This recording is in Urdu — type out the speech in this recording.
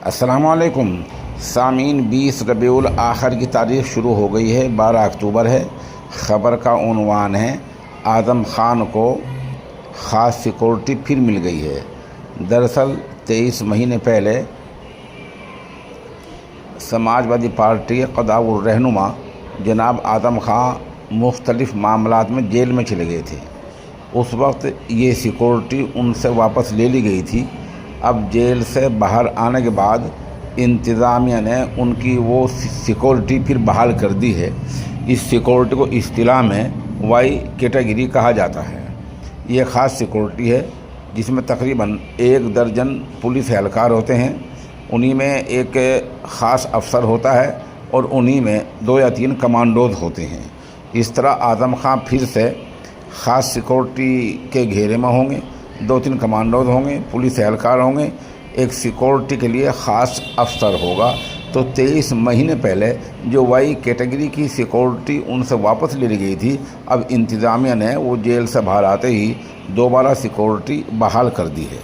السلام علیکم سامعین، 20 ربیع الاخر کی تاریخ شروع ہو گئی ہے، 12 اکتوبر ہے۔ خبر کا عنوان ہے اعظم خان کو خاص سیکورٹی پھر مل گئی ہے۔ دراصل 23 مہینے پہلے سماجوادی پارٹی قداء الرہنما جناب اعظم خان مختلف معاملات میں جیل میں چلے گئے تھے۔ اس وقت یہ سیکورٹی ان سے واپس لے لی گئی تھی۔ اب جیل سے باہر آنے کے بعد انتظامیہ نے ان کی وہ سیکورٹی پھر بحال کر دی ہے۔ اس سیکورٹی کو اصطلاح میں وائی کیٹیگری کہا جاتا ہے۔ یہ خاص سیکورٹی ہے جس میں تقریباً 1 درجن پولیس اہلکار ہوتے ہیں، انہی میں ایک خاص افسر ہوتا ہے اور انہی میں 2 یا 3 کمانڈوز ہوتے ہیں۔ اس طرح اعظم خان پھر سے خاص سیکورٹی کے گھیرے میں ہوں گے، 2-3 کمانڈوز ہوں گے، پولیس اہلکار ہوں گے، ایک سیکورٹی کے لیے خاص افسر ہوگا۔ تو 23 مہینے پہلے جو وائی کیٹیگری کی سیکورٹی ان سے واپس لے لی گئی تھی، اب انتظامیہ نے وہ جیل سے باہر آتے ہی دوبارہ سیکورٹی بحال کر دی ہے۔